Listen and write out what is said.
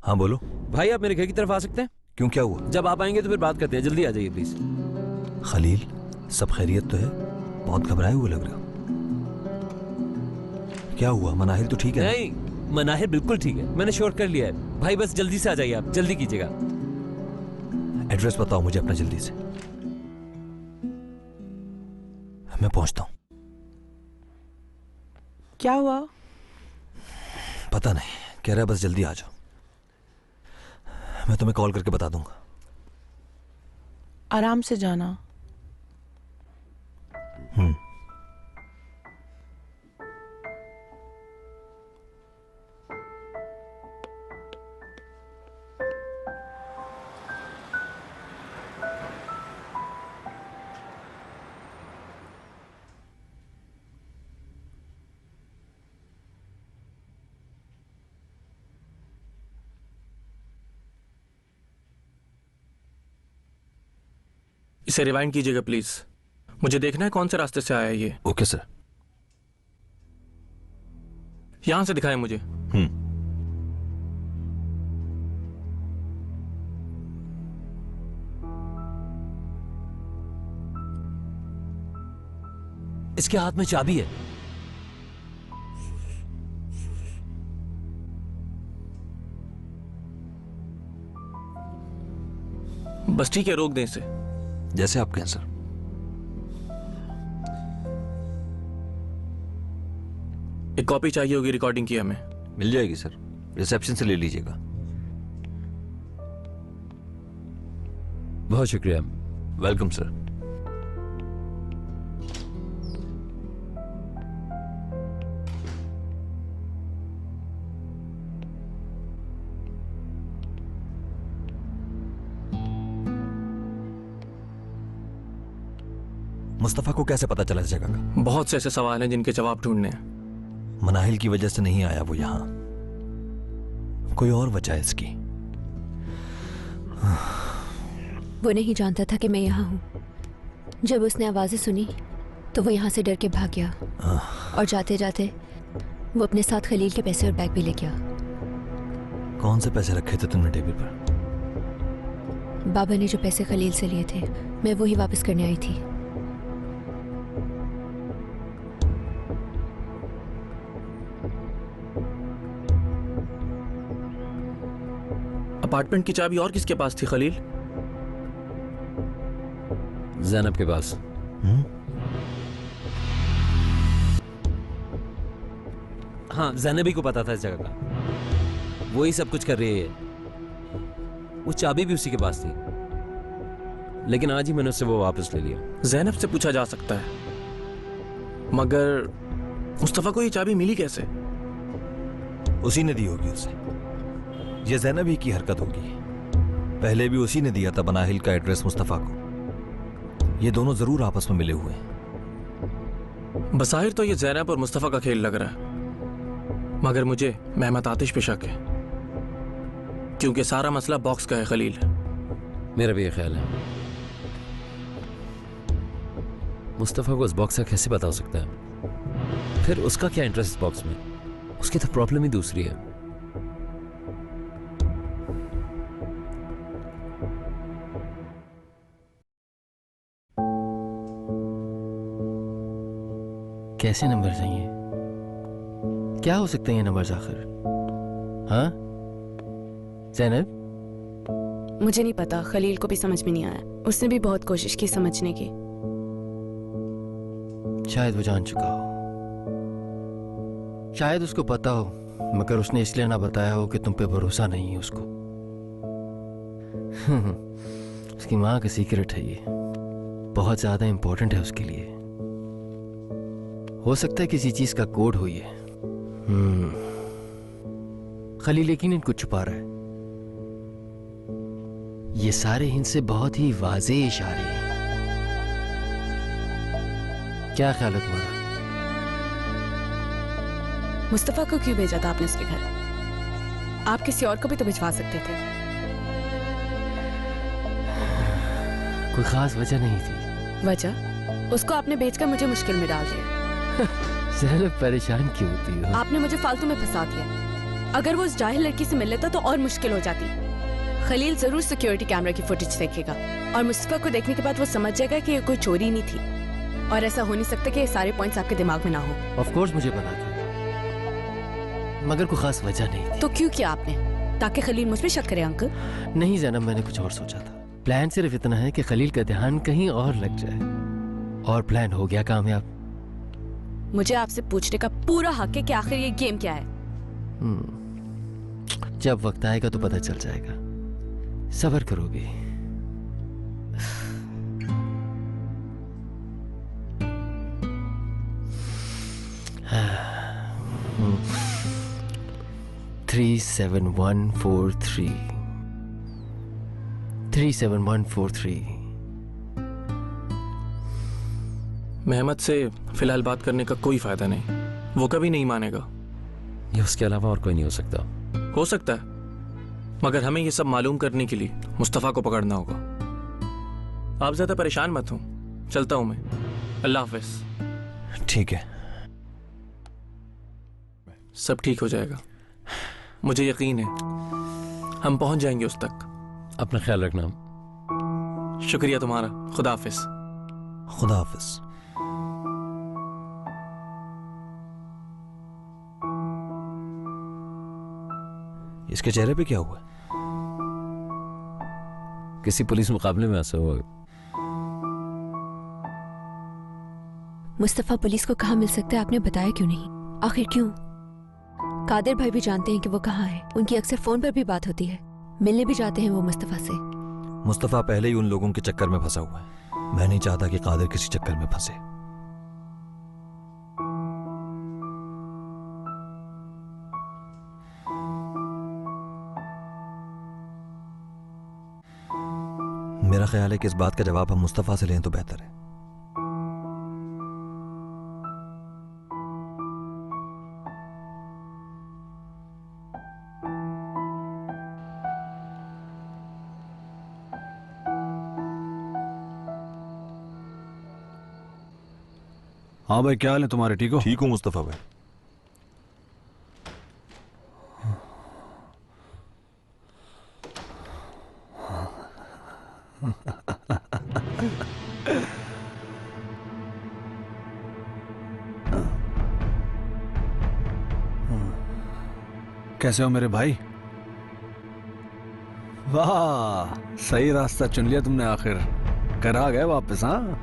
हाँ बोलो भाई, आप मेरे घर की तरफ आ सकते हैं? क्यों, क्या हुआ? जब आप आएंगे तो फिर बात करते हैं, जल्दी आ जाइए प्लीज। खलील, सब खैरियत तो है? बहुत घबराए हुए लग रहे हो। क्या हुआ? मनाहिर तो ठीक है? नहीं, मनाहिर बिल्कुल ठीक है, मैंने श्योर कर लिया है। भाई बस जल्दी से आ जाइए, आप जल्दी कीजिएगा। एड्रेस बताओ मुझे अपना जल्दी से, मैं पहुंचता हूं। क्या हुआ? पता नहीं, कह रहा है बस जल्दी आ जाओ। मैं तुम्हें कॉल करके बता दूंगा। आराम से जाना। इसे रिवाइंड कीजिएगा प्लीज, मुझे देखना है कौन से रास्ते से आया है ये। Okay sir. यहां से दिखाएं मुझे। इसके हाथ में चाबी है। बस ठीक है, रोक दें इसे। जैसे आप कहें सर। एक कॉपी चाहिए होगी रिकॉर्डिंग की हमें। मिल जाएगी सर, रिसेप्शन से ले लीजिएगा। बहुत शुक्रिया। Welcome sir. मुस्तफा को कैसे पता चला इस जगह का? बहुत से ऐसे सवाल हैं जिनके जवाब ढूंढने हैं। मनाहिल की वजह से नहीं आया वो यहां, कोई और वजह है इसकी। वो नहीं जानता था कि मैं यहाँ हूँ। जब उसने आवाजें सुनी तो वो यहाँ से डर के भाग गया, और जाते जाते वो अपने साथ खलील के पैसे और बैग भी ले गया। कौन से पैसे रखे थे तुमने टेबल पर? बाबा ने जो पैसे खलील से लिए थे, मैं वो ही वापस करने आई थी। अपार्टमेंट की चाबी और किसके पास थी खलील? ज़ैनब के पास। हाँ, ज़ैनबी को पता था इस जगह का, वो ही सब कुछ कर रही है। वो चाबी भी उसी के पास थी, लेकिन आज ही मैंने उससे वो वापस ले लिया। ज़ैनब से पूछा जा सकता है, मगर मुस्तफा को ये चाबी मिली कैसे? उसी ने दी होगी उसे। ये ज़ैनब ही की हरकत होगी। पहले भी उसी ने दिया था मनाहिल का एड्रेस मुस्तफा को। ये दोनों जरूर आपस में मिले हुए हैं। बसाहिर तो ये ज़ैनब और मुस्तफा का खेल लग रहा है, मगर मुझे मेहमत आतिश पे शक है, क्योंकि सारा मसला बॉक्स का है खलील। मेरा भी ये ख्याल है। मुस्तफा को इस बॉक्स का कैसे पता हो सकता है? फिर उसका क्या इंटरेस्ट इस बॉक्स में? उसकी तो प्रॉब्लम ही दूसरी है। कैसे नंबर चाहिए? क्या हो सकते हैं ये नंबर आखिर? हाँ ज़ैनब? मुझे नहीं पता, खलील को भी समझ में नहीं आया। उसने भी बहुत कोशिश की समझने की। शायद वो जान चुका हो, शायद उसको पता हो, मगर उसने इसलिए ना बताया हो कि तुम पे भरोसा नहीं है उसको। उसकी माँ का सीक्रेट है ये, बहुत ज्यादा इंपॉर्टेंट है उसके लिए। हो सकता है किसी चीज का कोड हो ये। खलील यकीनन कुछ छुपा रहा है। ये सारे हिंट से बहुत ही वाज़ेह इशारे हैं। क्या ख्याल है तुम्हारा? मुस्तफा को क्यों भेजा था आपने उसके घर? आप किसी और को भी तो भिजवा सकते थे। कोई खास वजह नहीं थी। वजह? उसको आपने भेजकर मुझे मुश्किल में डाल दिया। ज़ैनब परेशान क्यों होती हो? आपने मुझे फालतू में फंसा दिया। अगर वो उस जाहिल लड़की से मिल लेता तो और मुश्किल हो जाती। खलील जरूर सिक्योरिटी कैमरा की फुटेज देखेगा और मुस्तफा को देखने के बाद वो समझ जाएगा कि ये कोई चोरी नहीं थी। और ऐसा हो नहीं सकता कि ये सारे पॉइंट्स आपके दिमाग में ना हो। ऑफ कोर्स मुझे पता था, मगर कोई खास वजह नहीं थी। तो क्यों किया आपने? ताकि खलील मुझ पे शक करे अंकल? नहीं जैनब, मैंने कुछ और सोचा था। प्लान सिर्फ इतना है कि खलील का ध्यान कहीं और लग जाए, और प्लान हो गया कामयाब। मुझे आपसे पूछने का पूरा हक है कि आखिर ये गेम क्या है। जब वक्त आएगा तो पता चल जाएगा, सब्र करोगे। हाँ। 37143 37143। मेहमत से फिलहाल बात करने का कोई फायदा नहीं, वो कभी नहीं मानेगा। ये उसके अलावा और कोई नहीं हो सकता। हो सकता है, मगर हमें ये सब मालूम करने के लिए मुस्तफा को पकड़ना होगा। आप ज्यादा परेशान मत हो, चलता हूं मैं। अल्लाह हाफिज। ठीक है, सब ठीक हो जाएगा, मुझे यकीन है। हम पहुंच जाएंगे उस तक। अपना ख्याल रखना। शुक्रिया तुम्हारा। खुदा हाफिज। खुदा हाफिज। इसके चेहरे पे क्या हुआ? किसी पुलिस मुकाबले में ऐसा हुआ। मुस्तफा पुलिस को कहाँ मिल सकता है, आपने बताया क्यों नहीं? आखिर क्यों? कादिर भाई भी जानते हैं कि वो कहाँ है, उनकी अक्सर फोन पर भी बात होती है, मिलने भी जाते हैं वो मुस्तफा से। मुस्तफा पहले ही उन लोगों के चक्कर में फंसा हुआ है। मैं नहीं चाहता कि कादिर किसी चक्कर में फंसे। मेरा ख्याल है कि इस बात का जवाब हम मुस्तफा से लें तो बेहतर है। हाँ भाई, क्या हाल है तुम्हारे? ठीक हो? ठीक हूँ मुस्तफा भाई। कैसे हो मेरे भाई? वाह, सही रास्ता चुन लिया तुमने आखिर। घर आ गए वापस? हाँ,